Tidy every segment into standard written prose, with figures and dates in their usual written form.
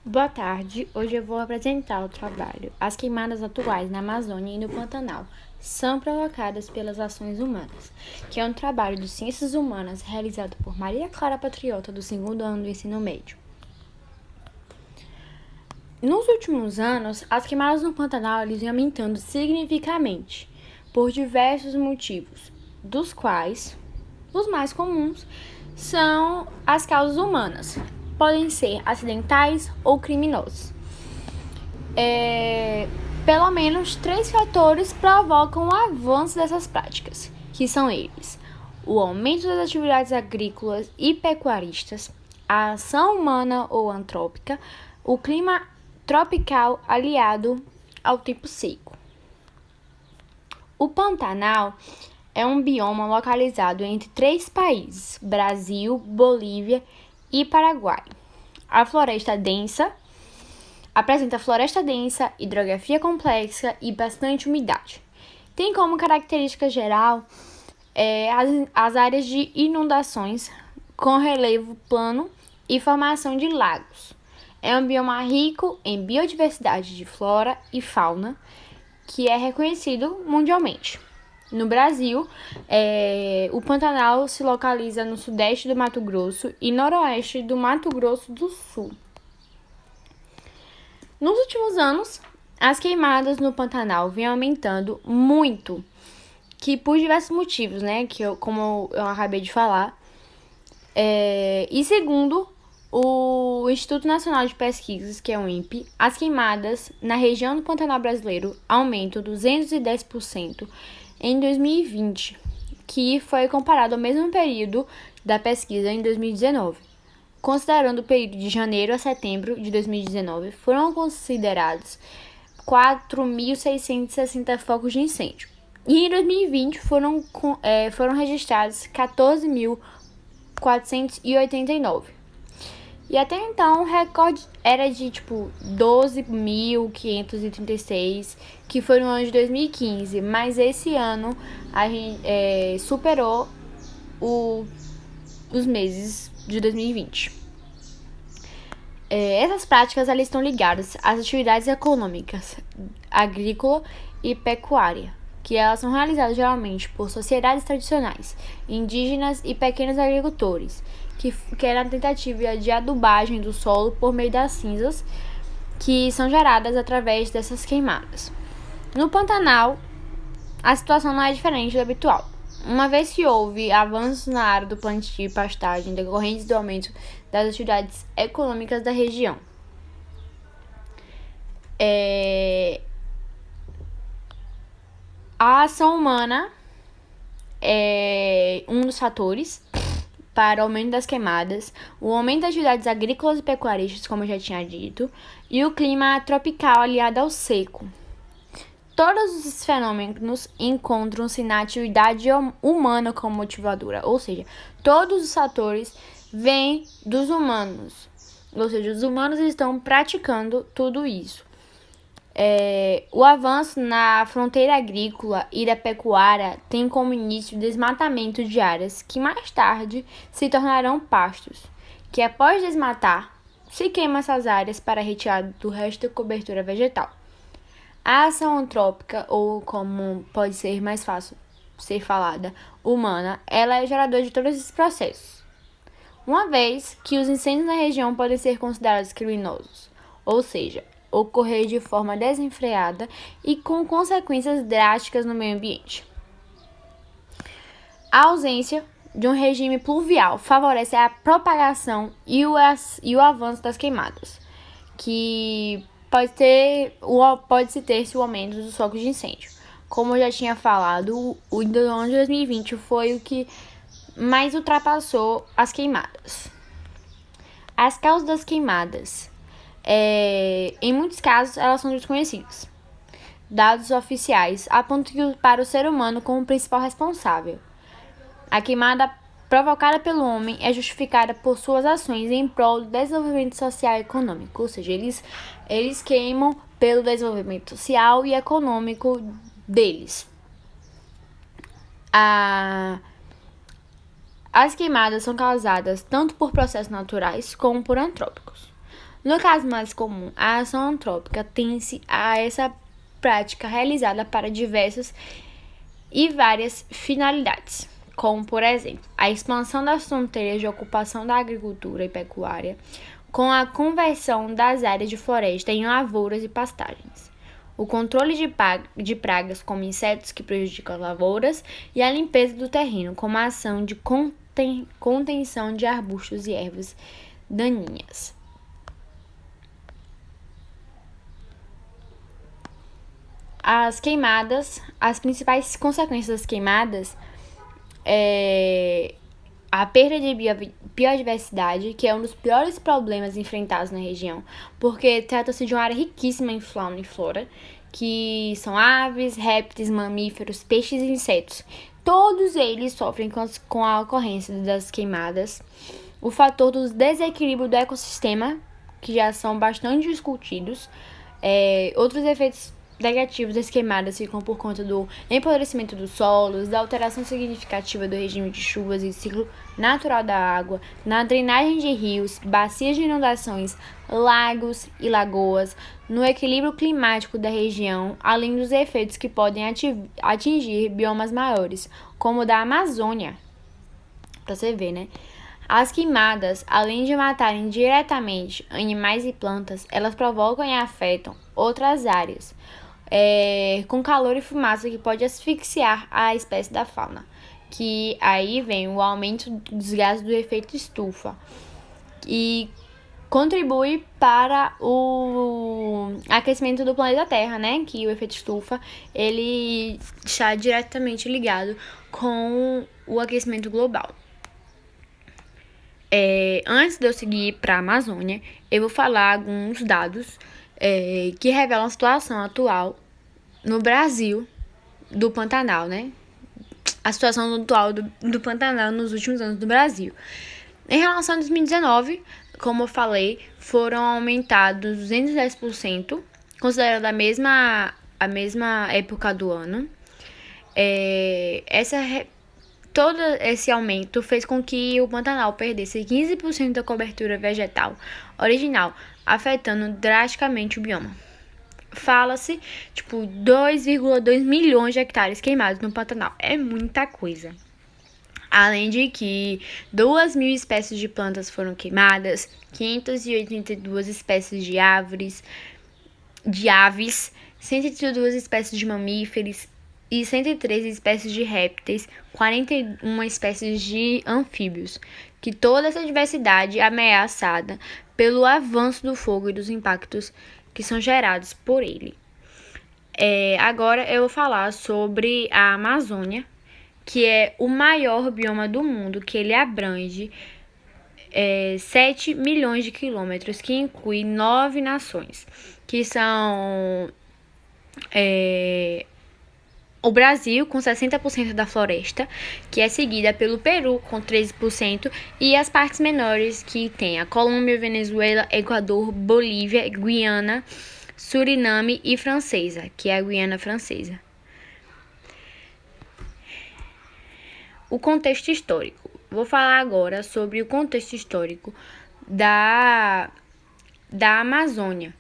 Boa tarde, hoje eu vou apresentar o trabalho. As queimadas atuais na Amazônia e no Pantanal são provocadas pelas ações humanas, que é um trabalho de ciências humanas realizado por Maria Clara Patriota, do 2º ano do ensino médio. Nos últimos anos, as queimadas no Pantanal vêm aumentando significativamente, por diversos motivos, dos quais os mais comuns são as causas humanas. Podem ser acidentais ou criminosos. Pelo menos 3 fatores provocam o avanço dessas práticas, que são eles: o aumento das atividades agrícolas e pecuaristas, a ação humana ou antrópica, o clima tropical aliado ao tempo seco. O Pantanal é um bioma localizado entre 3 países: Brasil, Bolívia e Paraguai. Apresenta floresta densa, hidrografia complexa e bastante umidade. Tem como característica geral as áreas de inundações com relevo plano e formação de lagos. É um bioma rico em biodiversidade de flora e fauna, que é reconhecido mundialmente. No Brasil, o Pantanal se localiza no sudeste do Mato Grosso e noroeste do Mato Grosso do Sul. Nos últimos anos, as queimadas no Pantanal vêm aumentando muito, que por diversos motivos, como eu acabei de falar. E segundo o Instituto Nacional de Pesquisas, que é o INPE, as queimadas na região do Pantanal brasileiro aumentam 210% em 2020, que foi comparado ao mesmo período da pesquisa em 2019. Considerando o período de janeiro a setembro de 2019, foram considerados 4.660 focos de incêndio. E em 2020 foram registrados 14.489. E até então o recorde era de 12.536, que foi no ano de 2015. Mas esse ano a gente superou os meses de 2020. Essas práticas elas estão ligadas às atividades econômicas, agrícola e pecuária, que elas são realizadas geralmente por sociedades tradicionais, indígenas e pequenos agricultores, que é na tentativa de adubagem do solo por meio das cinzas que são geradas através dessas queimadas. No Pantanal, a situação não é diferente do habitual, uma vez que houve avanços na área do plantio e pastagem decorrentes do aumento das atividades econômicas da região. A ação humana é um dos fatores para o aumento das queimadas, o aumento das atividades agrícolas e pecuaristas, como eu já tinha dito, e o clima tropical aliado ao seco. Todos esses fenômenos encontram-se na atividade humana como motivadora, ou seja, todos os fatores vêm dos humanos, ou seja, os humanos estão praticando tudo isso. O avanço na fronteira agrícola e da pecuária tem como início o desmatamento de áreas que mais tarde se tornarão pastos, que após desmatar, se queima essas áreas para retirar do resto da cobertura vegetal. A ação antrópica, ou como pode ser mais fácil ser falada, humana, ela é geradora de todos esses processos. Uma vez que os incêndios na região podem ser considerados criminosos, ou seja, ocorrer de forma desenfreada e com consequências drásticas no meio ambiente. A ausência de um regime pluvial favorece a propagação e o avanço das queimadas, que pode-se ter-se o aumento dos focos de incêndio. Como eu já tinha falado, o ano de 2020 foi o que mais ultrapassou as queimadas. As causas das queimadas, em muitos casos, elas são desconhecidas. Dados oficiais apontam para o ser humano como o principal responsável. A queimada provocada pelo homem é justificada por suas ações em prol do desenvolvimento social e econômico, ou seja, eles queimam pelo desenvolvimento social e econômico deles. As queimadas são causadas tanto por processos naturais como por antrópicos. No caso mais comum, a ação antrópica tem-se a essa prática realizada para diversas e várias finalidades, como, por exemplo, a expansão das fronteiras de ocupação da agricultura e pecuária, com a conversão das áreas de floresta em lavouras e pastagens, o controle de pragas como insetos que prejudicam as lavouras e a limpeza do terreno como a ação de contenção de arbustos e ervas daninhas. As queimadas, as principais consequências das queimadas é a perda de biodiversidade, que é um dos piores problemas enfrentados na região, porque trata-se de uma área riquíssima em fauna e flora, que são aves, répteis, mamíferos, peixes e insetos. Todos eles sofrem com a ocorrência das queimadas. O fator do desequilíbrio do ecossistema, que já são bastante discutidos. Outros efeitos negativos das queimadas ficam por conta do empobrecimento dos solos, da alteração significativa do regime de chuvas e ciclo natural da água, na drenagem de rios, bacias de inundações, lagos e lagoas, no equilíbrio climático da região, além dos efeitos que podem atingir biomas maiores, como o da Amazônia. Pra você ver, né? As queimadas, além de matarem diretamente animais e plantas, elas provocam e afetam outras áreas, com calor e fumaça que pode asfixiar a espécie da fauna. Que aí vem o aumento dos gases do efeito estufa e contribui para o aquecimento do planeta Terra, né? Que o efeito estufa, ele está diretamente ligado com o aquecimento global. Antes de eu seguir para a Amazônia, eu vou falar alguns dados que revelam a situação atual no Brasil do Pantanal, né? A situação atual do Pantanal nos últimos anos do Brasil. Em relação a 2019, como eu falei, foram aumentados 210%, considerando a mesma época do ano. Todo esse aumento fez com que o Pantanal perdesse 15% da cobertura vegetal original, afetando drasticamente o bioma. Fala-se, 2,2 milhões de hectares queimados no Pantanal. É muita coisa. Além de que 2.000 espécies de plantas foram queimadas, 582 espécies de aves, 102 espécies de mamíferos e 113 espécies de répteis, 41 espécies de anfíbios, que toda essa diversidade é ameaçada pelo avanço do fogo e dos impactos que são gerados por ele. Agora eu vou falar sobre a Amazônia, que é o maior bioma do mundo, que ele abrange 7 milhões de quilômetros, que inclui 9 nações, que são o Brasil, com 60% da floresta, que é seguida pelo Peru, com 13%, e as partes menores, que tem a Colômbia, Venezuela, Equador, Bolívia, Guiana, Suriname e Francesa, que é a Guiana Francesa. O contexto histórico. Vou falar agora sobre o contexto histórico da Amazônia,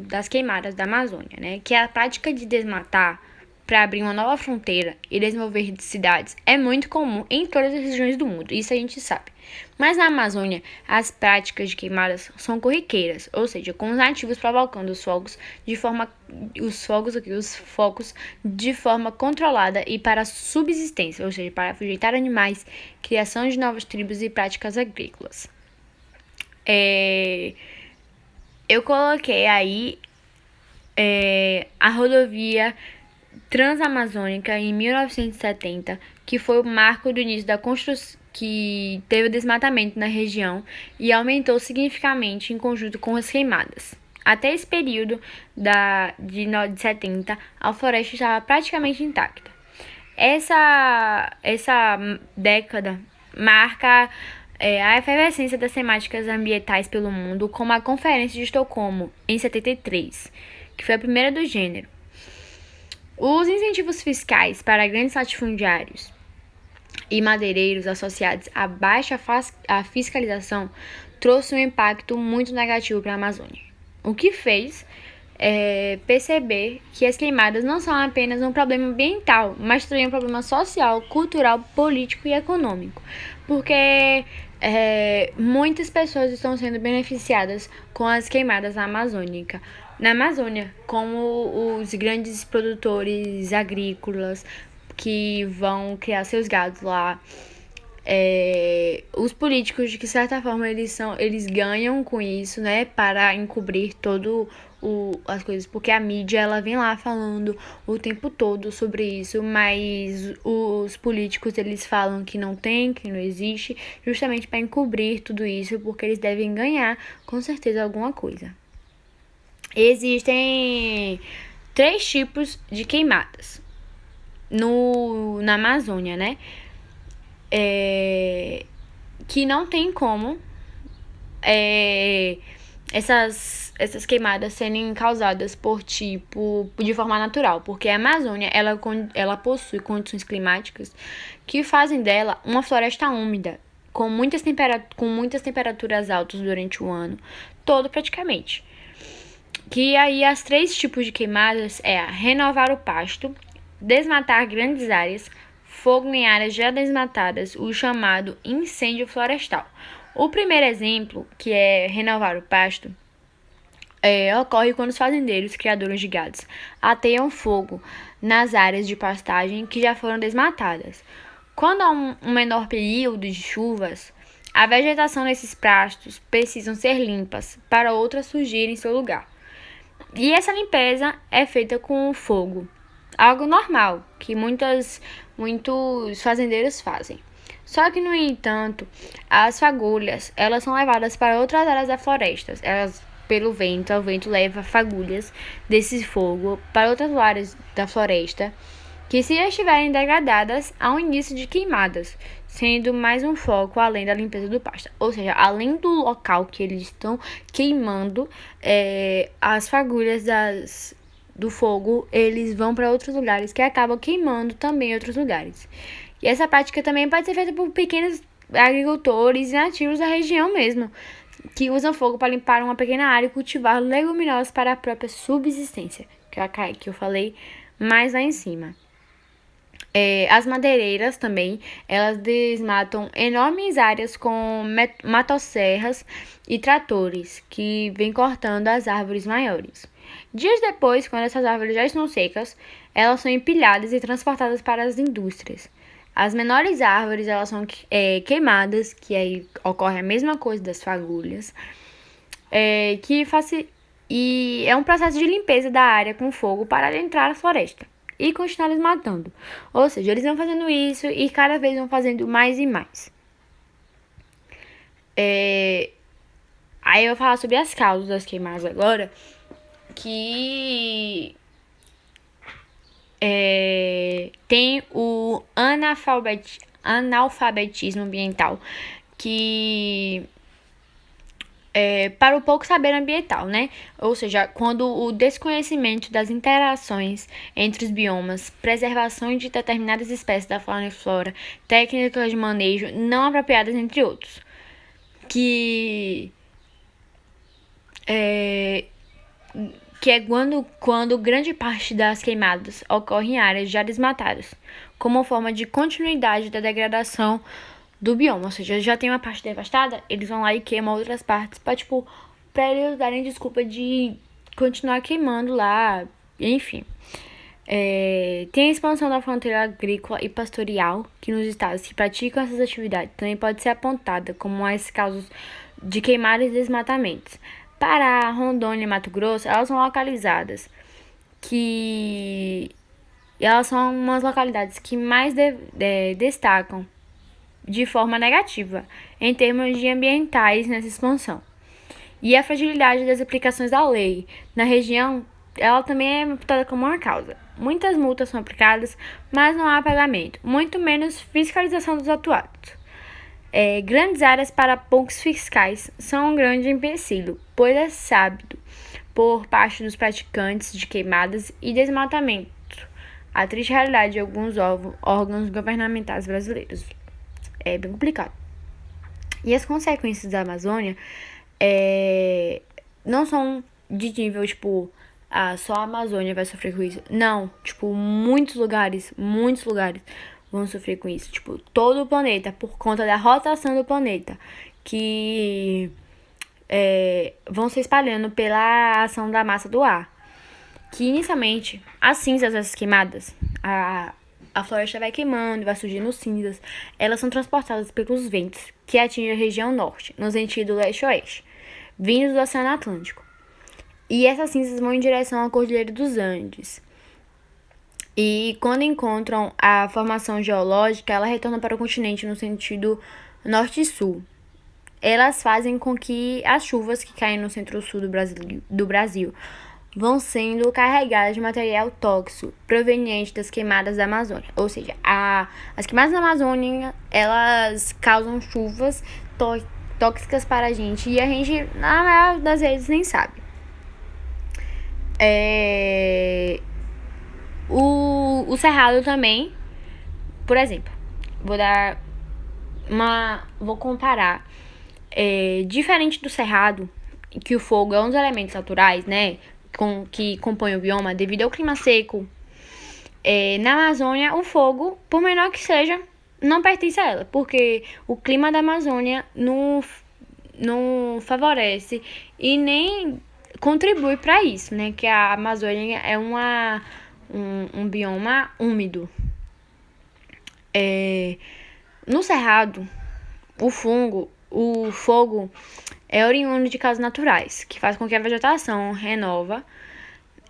das queimadas da Amazônia, né? Que a prática de desmatar para abrir uma nova fronteira e desenvolver cidades é muito comum em todas as regiões do mundo, isso a gente sabe. Mas na Amazônia, as práticas de queimadas são corriqueiras, ou seja, com os nativos provocando os focos de forma controlada e para subsistência, ou seja, para afugentar animais, criação de novas tribos e práticas agrícolas. Eu coloquei aí a rodovia Transamazônica em 1970, que foi o marco do início da construção, que teve o desmatamento na região e aumentou significativamente em conjunto com as queimadas. Até esse período de 70, a floresta estava praticamente intacta. Essa década marca a efervescência das temáticas ambientais pelo mundo, como a Conferência de Estocolmo, em 73, que foi a primeira do gênero. Os incentivos fiscais para grandes latifundiários e madeireiros associados à baixa fiscalização trouxe um impacto muito negativo para a Amazônia. O que fez perceber que as queimadas não são apenas um problema ambiental, mas também um problema social, cultural, político e econômico. Porque muitas pessoas estão sendo beneficiadas com as queimadas na Amazônia, como os grandes produtores agrícolas que vão criar seus gados lá. Os políticos, de que certa forma eles ganham com isso, né, para encobrir as coisas, porque a mídia ela vem lá falando o tempo todo sobre isso, mas os políticos eles falam que não tem, que não existe, justamente para encobrir tudo isso, porque eles devem ganhar com certeza alguma coisa. Existem 3 tipos de queimadas na Amazônia, né? Que não tem como essas queimadas serem causadas de forma natural, porque a Amazônia ela possui condições climáticas que fazem dela uma floresta úmida, com muitas temperaturas altas durante o ano todo praticamente. Que aí as 3 tipos de queimadas renovar o pasto, desmatar grandes áreas, fogo em áreas já desmatadas, o chamado incêndio florestal. O primeiro exemplo, que é renovar o pasto, ocorre quando os fazendeiros, criadores de gados, ateiam fogo nas áreas de pastagem que já foram desmatadas. Quando há um menor período de chuvas, a vegetação nesses pastos precisam ser limpas para outras surgirem em seu lugar. E essa limpeza é feita com o fogo, algo normal, que muitos fazendeiros fazem. Só que, no entanto, as fagulhas, elas são levadas para outras áreas da floresta. Pelo vento, o vento leva fagulhas desse fogo para outras áreas da floresta, que se estiverem degradadas, há um início de queimadas, sendo mais um foco além da limpeza do pasto. Ou seja, além do local que eles estão queimando, as fagulhas do fogo, eles vão para outros lugares que acabam queimando também outros lugares. E essa prática também pode ser feita por pequenos agricultores e nativos da região mesmo, que usam fogo para limpar uma pequena área e cultivar leguminosas para a própria subsistência, que eu falei mais lá em cima. As madeireiras também, elas desmatam enormes áreas com motosserras e tratores, que vêm cortando as árvores maiores. Dias depois, quando essas árvores já estão secas, elas são empilhadas e transportadas para as indústrias. As menores árvores, elas são queimadas, que aí ocorre a mesma coisa das fagulhas, e é um processo de limpeza da área com fogo para adentrar a floresta e continuar eles matando. Ou seja, eles vão fazendo isso e cada vez vão fazendo mais e mais. Aí eu vou falar sobre as causas das queimadas agora, que tem o analfabetismo ambiental, que para o pouco saber ambiental, né? Ou seja, quando o desconhecimento das interações entre os biomas, preservação de determinadas espécies da fauna e flora, técnicas de manejo não apropriadas, entre outros. Que é quando grande parte das queimadas ocorre em áreas já desmatadas, como forma de continuidade da degradação do bioma. Ou seja, já tem uma parte devastada, eles vão lá e queimam outras partes pra eles darem desculpa de continuar queimando lá, enfim. Tem a expansão da fronteira agrícola e pastorial, que nos estados que praticam essas atividades também pode ser apontada como as causas de queimadas e desmatamentos. Pará, Rondônia e Mato Grosso, elas são localizadas elas são umas localidades que mais destacam de forma negativa em termos de ambientais nessa expansão. E a fragilidade das aplicações da lei na região, ela também é apontada como uma causa. Muitas multas são aplicadas, mas não há pagamento, muito menos fiscalização dos atuados. Grandes áreas para poucos fiscais são um grande empecilho, pois é sábio por parte dos praticantes de queimadas e desmatamento a triste realidade de alguns órgãos governamentais brasileiros. É bem complicado. E as consequências da Amazônia não são de nível, tipo, só a Amazônia vai sofrer com isso. Não, tipo, muitos lugares vão sofrer com isso. Tipo, todo o planeta, por conta da rotação do planeta, que vão se espalhando pela ação da massa do ar. Que inicialmente, as cinzas dessas queimadas, a floresta vai queimando, vai surgindo cinzas, elas são transportadas pelos ventos que atingem a região norte, no sentido leste-oeste, vindos do Oceano Atlântico. E essas cinzas vão em direção à Cordilheira dos Andes. E quando encontram a formação geológica, ela retorna para o continente no sentido norte e sul. Elas fazem com que as chuvas que caem no centro-sul do Brasil vão sendo carregadas de material tóxico proveniente das queimadas da Amazônia. Ou seja, as queimadas da Amazônia, elas causam chuvas tóxicas para a gente e a gente, na maior das vezes, nem sabe. O Cerrado também, por exemplo, vou comparar. Diferente do Cerrado, que o fogo é um dos elementos naturais, né, que compõem o bioma, devido ao clima seco, na Amazônia, o fogo, por menor que seja, não pertence a ela, porque o clima da Amazônia não favorece e nem contribui para isso, né, que a Amazônia é um bioma úmido. No Cerrado, o fogo é oriundo de causas naturais, que faz com que a vegetação renova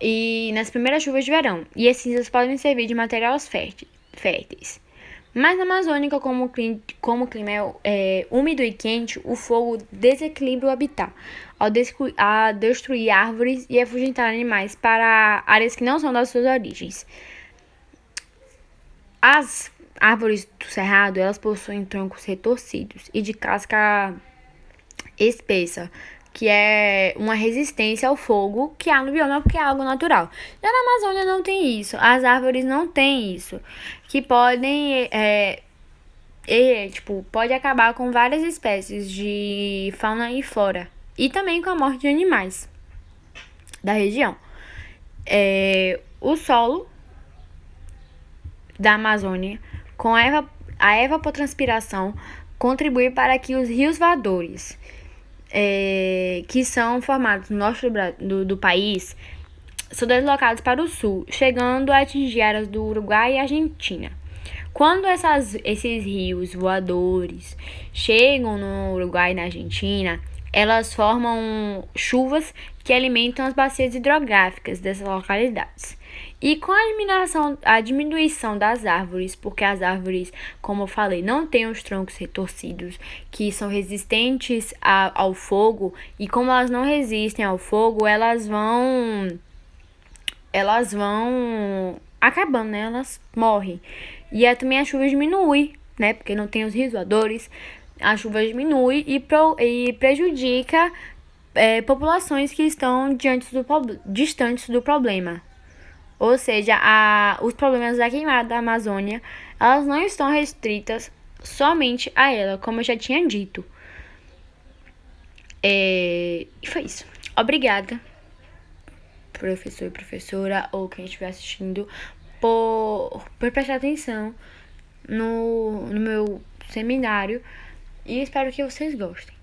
e nas primeiras chuvas de verão, e esses cinzas podem servir de materiais férteis. Mas na Amazônica, como o clima é úmido e quente, o fogo desequilibra o habitat, ao destruir árvores e afugentar animais para áreas que não são das suas origens. As árvores do cerrado, elas possuem troncos retorcidos e de casca espessa, que é uma resistência ao fogo que há no bioma, porque é algo natural. Já na Amazônia não tem isso, as árvores não têm isso, que podem, pode acabar com várias espécies de fauna e flora, e também com a morte de animais da região. O solo da Amazônia, com a evapotranspiração, contribui para que os rios voadores, que são formados no norte do país, são deslocados para o sul, chegando a atingir áreas do Uruguai e Argentina. Quando esses rios voadores chegam no Uruguai e na Argentina, elas formam chuvas que alimentam as bacias hidrográficas dessas localidades. E com a diminuição das árvores, porque as árvores, como eu falei, não têm os troncos retorcidos, que são resistentes ao fogo, e como elas não resistem ao fogo, elas vão acabando, né? Elas morrem. E também a chuva diminui, né? Porque não tem os rios voadores, a chuva diminui e prejudica populações que estão distantes do problema. Ou seja, os problemas da queimada da Amazônia, elas não estão restritas somente a ela, como eu já tinha dito. E foi isso. Obrigada, professor e professora, ou quem estiver assistindo, por prestar atenção no meu seminário. E espero que vocês gostem.